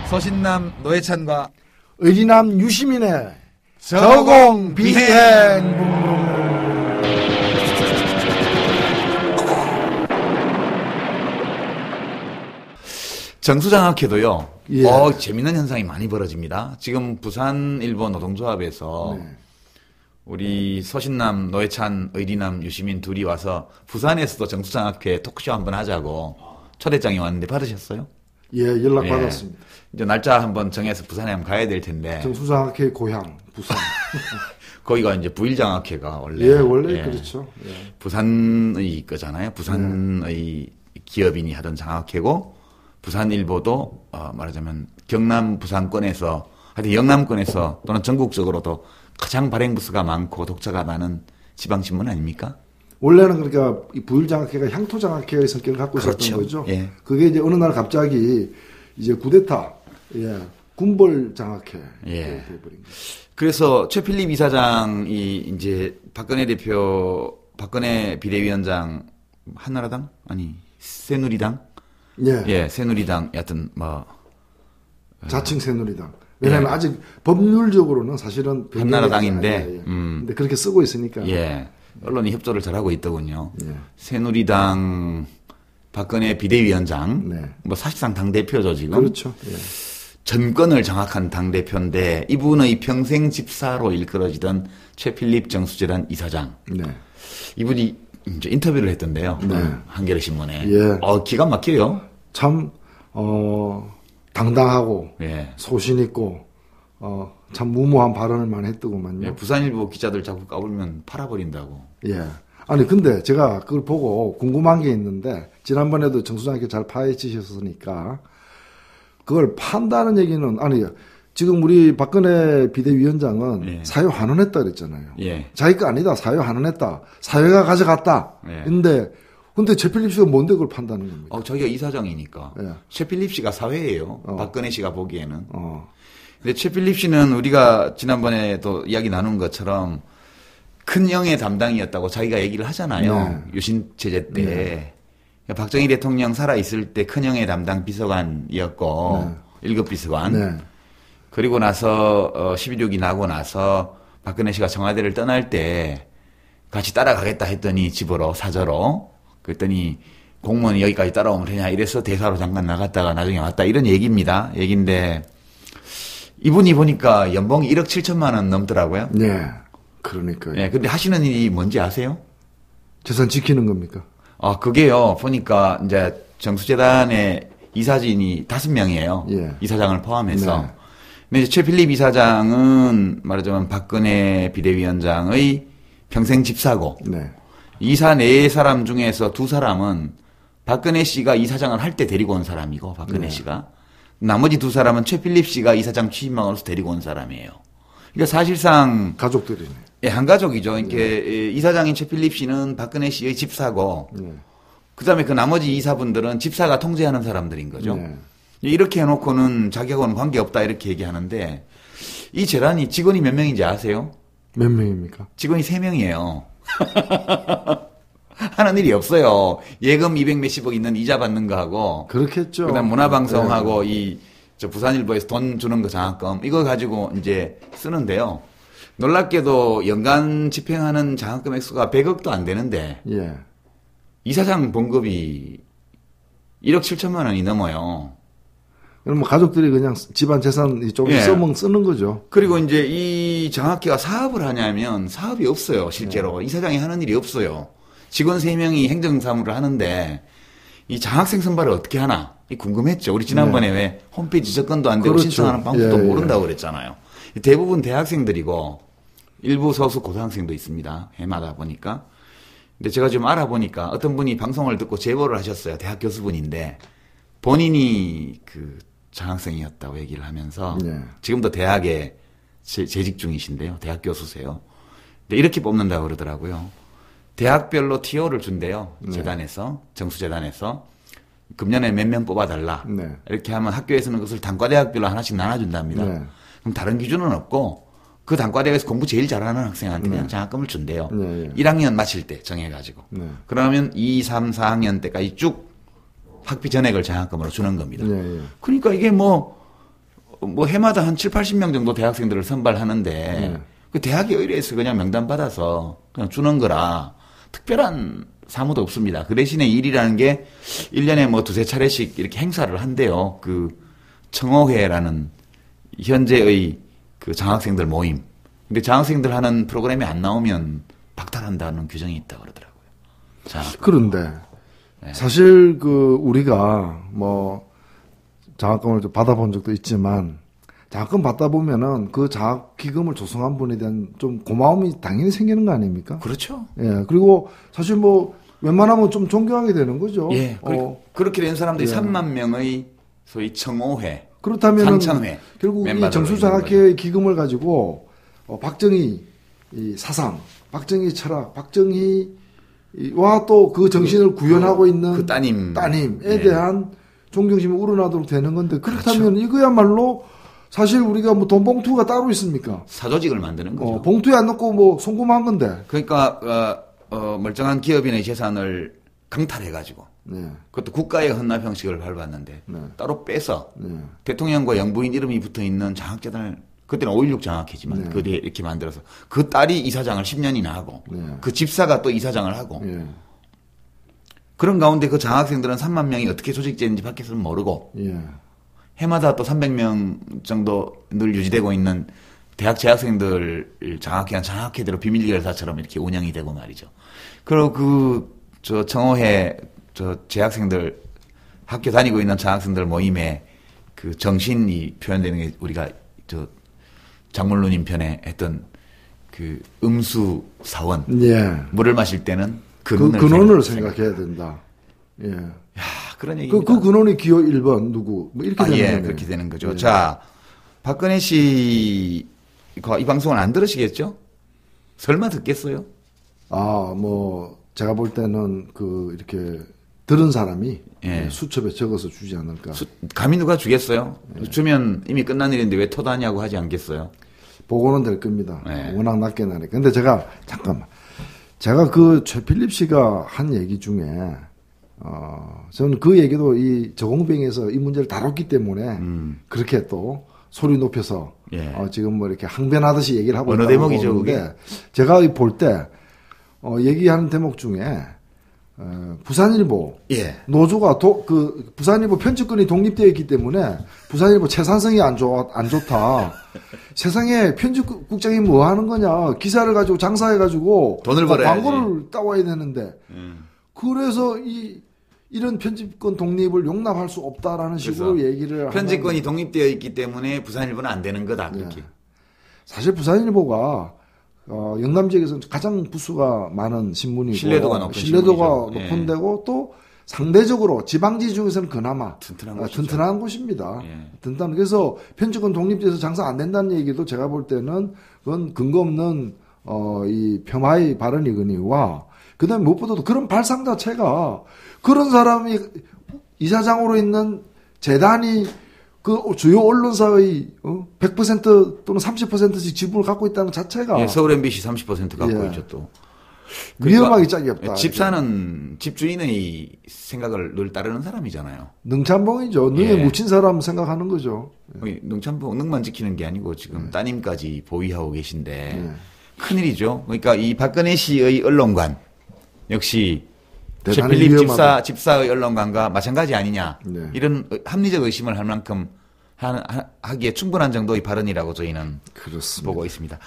서신남 노회찬과 의리남 유시민의 저공 비행. 정수장학회도요. 예. 재밌는 현상이 많이 벌어집니다. 지금 부산일보 노동조합에서 네. 우리 서신남 노회찬 의리남 유시민 둘이 와서 부산에서도 정수장학회 토크쇼 한번 하자고 초대장이 왔는데 받으셨어요? 예, 연락 받았습니다. 이제 날짜 한번 정해서 부산에 한번 가야 될 텐데. 정수장학회 고향 부산. 거기가 이제 부일장학회가 원래. 예, 원래 그렇죠. 예. 부산의 거잖아요. 부산의 기업인이 하던 장학회고 부산일보도 말하자면 경남 부산권에서 하여튼 영남권에서 또는 전국적으로도 가장 발행 부수가 많고 독자가 많은 지방신문 아닙니까? 원래는 그러니까 이 부일장학회가 향토장학회의 성격을 갖고 있었던 그렇죠. 거죠. 예. 그게 이제 어느 날 갑자기 이제 구데타, 군벌장학회 돼버린 거죠. 그래서 최필립 이사장이 이제 박근혜 비대위원장 한나라당 아니 새누리당 새누리당 여하튼 자칭 새누리당. 왜냐하면 아직 법률적으로는 사실은 한나라당인데 근데 그렇게 쓰고 있으니까. 언론이 협조를 잘하고 있더군요. 예. 새누리당 박근혜 비대위원장 사실상 당대표죠 지금. 그렇죠. 예. 전권을 장악한 당대표인데 이분의 평생 집사로 일컬어지던 최필립 정수재단 이사장. 이분이 이제 인터뷰를 했던데요. 한겨레 신문에. 기가 막혀요. 참 당당하고 소신 있고 참 무모한 발언을 많이 했더구만요. 부산일보 기자들 자꾸 까불면 팔아버린다고. 아니 근데 제가 그걸 보고 궁금한 게 있는데 지난번에도 정수장학회 잘 파헤치셨으니까 그걸 판다는 얘기는 지금 우리 박근혜 비대위원장은 사회 환원했다 그랬잖아요. 자기가 아니다. 사회 환원했다. 사회가 가져갔다. 근데 최필립 씨가 뭔데 그걸 판다는 겁니까? 자기가 이사장이니까. 최필립 씨가 사회예요. 박근혜 씨가 보기에는. 근데 최필립 씨는 우리가 지난번에도 이야기 나눈 것처럼 큰 영의 담당이었다고 자기가 얘기를 하잖아요. 유신 체제 때. 박정희 대통령 살아있을 때 큰 영의 담당 비서관이었고 1급 비서관. 그리고 나서 11.6이 나고 나서 박근혜 씨가 청와대를 떠날 때 같이 따라가겠다 했더니 집으로 사저로 그랬더니 공무원이 여기까지 따라오면 되냐 이래서 대사로 잠깐 나갔다가 나중에 왔다 이런 얘기인데 이분이 보니까 연봉이 1억 7천만 원 넘더라고요. 그러니까요. 근데 하시는 일이 뭔지 아세요? 재산 지키는 겁니까? 그게요. 보니까 이제 정수재단의 이사진이 5명이에요. 이사장을 포함해서. 근데 이제 최필립 이사장은 말하자면 박근혜 비대위원장의 평생 집사고 이사 4사람 중에서 2사람은 박근혜 씨가 이사장을 할 때 데리고 온 사람이고 박근혜 씨가 나머지 2사람은 최필립 씨가 이사장 취임망으로서 데리고 온 사람이에요. 그러니까 사실상 가족들이네. 한 가족이죠. 이렇게 이사장인 최필립 씨는 박근혜 씨의 집사고 그다음에 그 나머지 이사분들은 집사가 통제하는 사람들인 거죠. 이렇게 해놓고는 자기하고는 관계없다 이렇게 얘기하는데 이 재단이 직원이 몇 명인지 아세요? 몇 명입니까? 직원이 3명이에요. 하는 일이 없어요. 예금 200 몇십억 있는 이자 받는 거 하고. 그렇겠죠. 그다음 문화방송하고 저 부산일보에서 돈 주는 거 장학금 이거 가지고 이제 쓰는데요. 놀랍게도 연간 집행하는 장학금 액수가 100억도 안 되는데 이사장 봉급이 1억 7천만 원이 넘어요. 그럼 가족들이 그냥 집안 재산 조금 쓰는 거죠. 그리고 이제 이 장학회가 사업을 하냐면 사업이 없어요. 실제로 이사장이 하는 일이 없어요. 직원 3명이 행정사무를 하는데 이 장학생 선발을 어떻게 하나 궁금했죠. 우리 지난번에 왜 홈페이지 접근도 안 되고 신청하는 방법도 모른다고 그랬잖아요. 대부분 대학생들이고 일부 소수 고등학생도 있습니다. 해마다 보니까. 근데 제가 좀 알아보니까 어떤 분이 방송을 듣고 제보를 하셨어요. 대학 교수분인데 본인이 그 장학생이었다고 얘기를 하면서 지금도 대학에 재직 중이신데요. 대학 교수세요. 근데 이렇게 뽑는다고 그러더라고요. 대학별로 TO를 준대요. 재단에서 정수재단에서 금년에 몇 명 뽑아달라. 이렇게 하면 학교에서는 그것을 단과대학별로 하나씩 나눠준답니다. 그럼 다른 기준은 없고 그 단과대학에서 공부 제일 잘하는 학생한테 그냥 장학금을 준대요. 1학년 마칠 때 정해가지고. 그러면 2, 3, 4학년 때까지 쭉 학비 전액을 장학금으로 주는 겁니다. 그러니까 이게 뭐 해마다 한 7, 80명 정도 대학생들을 선발하는데 그 대학에 의뢰해서 그냥 명단 받아서 그냥 주는 거라 특별한 사무도 없습니다. 그 대신에 일이라는 게 1년에 뭐 두세 차례씩 이렇게 행사를 한대요. 그 청호회라는 현재의 그 장학생들 모임. 근데 장학생들 하는 프로그램이 안 나오면 박탈한다는 규정이 있다고 그러더라고요. 자. 그런데 네. 사실 그 우리가 뭐 장학금을 좀 받아본 적도 있지만 장학금 받다 보면은 그 장학 기금을 조성한 분에 대한 좀 고마움이 당연히 생기는 거 아닙니까? 그렇죠. 예. 그리고 사실 뭐 웬만하면 좀 존경하게 되는 거죠. 예. 그렇게 된 사람들이 예. 3만 명의 소위 청호회, 그렇다면 상청회 결국 이 멤버들로 정수장학회의 기금을 가지고 박정희 이 사상, 박정희 철학, 박정희와 또 그 정신을 구현하고 있는 그 따님에 예. 대한 존경심이 우러나도록 되는 건데 그렇다면 그렇죠. 이거야말로 사실 우리가 뭐 돈 봉투가 따로 있습니까? 사조직을 만드는 거죠. 봉투에 안 넣고 뭐 송금한 건데. 그러니까 멀쩡한 기업인의 재산을 강탈해가지고 네. 그것도 국가의 헌납 형식을 밟았는데 네. 따로 빼서 네. 대통령과 영부인 이름이 붙어있는 장학재단을 그때는 5.16 장학회지만 네. 그 뒤에 이렇게 만들어서 그 딸이 이사장을 10년이나 하고 네. 그 집사가 또 이사장을 하고 예. 그런 가운데 그 장학생들은 3만 명이 어떻게 조직되는지 밖에서는 모르고 예. 해마다 또 300명 정도 늘 유지되고 있는 대학 재학생들 장학회한 장학회대로 비밀결사처럼 이렇게 운영이 되고 말이죠. 그리고 저 청호회 저 재학생들 학교 다니고 있는 장학생들 모임에 그 정신이 표현되는 게 우리가 저 장물루님 편에 했던 그 음수 사원 예. 물을 마실 때는 근원을 생각해야 된다. 예. 야, 그런 얘기. 그 근원이 기호 1번 누구 뭐 이렇게 되는 거네요. 그렇게 되는 거죠. 예. 자, 박근혜 씨가 이 방송을 안 들으시겠죠? 설마 듣겠어요? 뭐 제가 볼 때는 이렇게 들은 사람이 예. 수첩에 적어서 주지 않을까. 감히 누가 주겠어요? 주면 이미 끝난 일인데 왜 터다냐고 하지 않겠어요? 보고는 될 겁니다. 예. 워낙 낮게 나니까. 근데 제가 최필립 씨가 한 얘기 중에 저는 그 얘기도 이 저공병에서 이 문제를 다뤘기 때문에 그렇게 또 소리 높여서 예. 지금 뭐 이렇게 항변하듯이 얘기를 하고 어느 있다고 대목이죠, 보는데 그게? 제가 볼 때 얘기하는 대목 중에 부산일보 예. 노조가 부산일보 편집권이 독립되어 있기 때문에 부산일보 채산성이 안 좋다. 세상에 편집국장이 뭐 하는 거냐. 기사를 가지고 장사해가지고 돈을 벌어야지. 광고를 따와야 되는데 그래서 이런 편집권 독립을 용납할 수 없다라는 식으로 얘기를 편집권이 독립되어 있기 때문에 부산일보는 안 되는 거다. 그렇게. 예. 사실 부산일보가 영남 지역에서 가장 부수가 많은 신문이고 신뢰도가 높은 신뢰도가 신문이죠. 높은 데고 또 상대적으로 지방지 중에서는 그나마 튼튼한 튼튼한 곳입니다. 예. 튼튼한 그래서 편집권 독립돼서 장사 안 된다는 얘기도 제가 볼 때는 그건 근거 없는 이 폄하의 발언이거니와 그다음에 무엇보다도 그런 발상 자체가 그런 사람이 이사장으로 있는 재단이 그 주요 언론사의 100% 또는 30%씩 지분을 갖고 있다는 자체가 서울 MBC 30% 갖고 예. 있죠 또. 위험하게 짝이 없다. 집사는 집주인의 생각을 늘 따르는 사람이잖아요. 능참봉이죠. 능에 묻힌 사람 생각하는 거죠. 능참봉 능만 지키는 게 아니고 지금 따님까지 보위하고 계신데 큰일이죠. 그러니까 이 박근혜 씨의 언론관 역시 최필립 집사의 언론관과 마찬가지 아니냐. 네. 이런 합리적 의심을 할 만큼 하기에 충분한 정도의 발언이라고 저희는 그렇습니다. 보고 있습니다.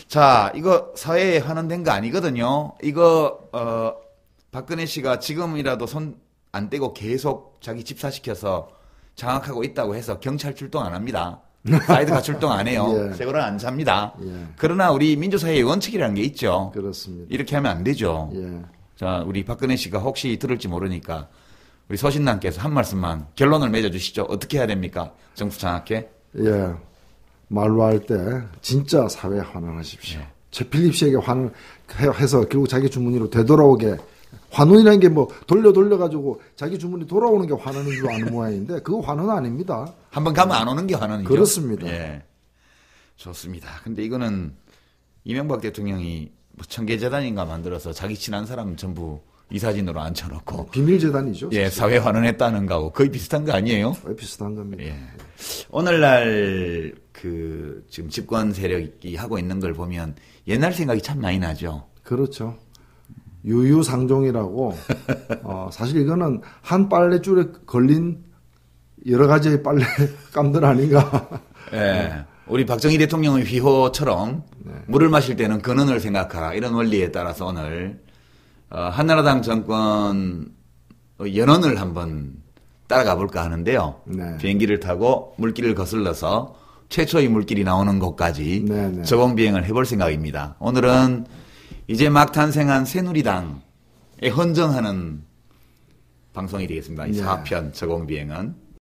자, 이거 사회에 환원된 거 아니거든요. 이거 박근혜 씨가 지금이라도 손 안 떼고 계속 자기 집사시켜서 장악하고 있다고 해서 경찰 출동 안 합니다. 사이드가 출동 안 해요. 예. 세고는 안 삽니다. 예. 그러나 우리 민주사회의 원칙이라는 게 있죠. 그렇습니다. 이렇게 하면 안 되죠. 예. 자, 우리 박근혜 씨가 혹시 들을지 모르니까 우리 서신남께서 한 말씀만 결론을 맺어주시죠. 어떻게 해야 됩니까? 정수 장학회? 예. 말로 할 때 진짜 사회에 환원하십시오. 예. 최필립 씨에게 환원해서 결국 자기 주머니로 되돌아오게 환원이라는 게 뭐 돌려가지고 자기 주머니 돌아오는 게 환원인 줄 아는 모양인데 그거 환원 아닙니다. 한번 가면 안 오는 게 환원이죠. 그렇습니다. 예. 좋습니다. 근데 이거는 이명박 대통령이 뭐 청계재단인가 만들어서 자기 친한 사람 전부 이 사진으로 앉혀놓고. 비밀재단이죠. 예, 사회 환원했다는 거하고 거의 비슷한 거 아니에요? 거의 비슷한 겁니다. 예. 오늘날 지금 집권 세력이 하고 있는 걸 보면 옛날 생각이 참 많이 나죠. 그렇죠. 유유상종이라고, 사실 이거는 한 빨래줄에 걸린 여러 가지의 빨래 감들 아닌가. 예. 우리 박정희 대통령의 휘호처럼 네. 물을 마실 때는 근원을 생각하라. 이런 원리에 따라서 오늘, 한나라당 정권 연원을 한번 따라가 볼까 하는데요. 네. 비행기를 타고 물길을 거슬러서 최초의 물길이 나오는 곳까지 네, 네. 저공 비행을 해볼 생각입니다. 오늘은 이제 막 탄생한 새누리당에 헌정하는 방송이 되겠습니다. 이 네. 4편 저공 비행은.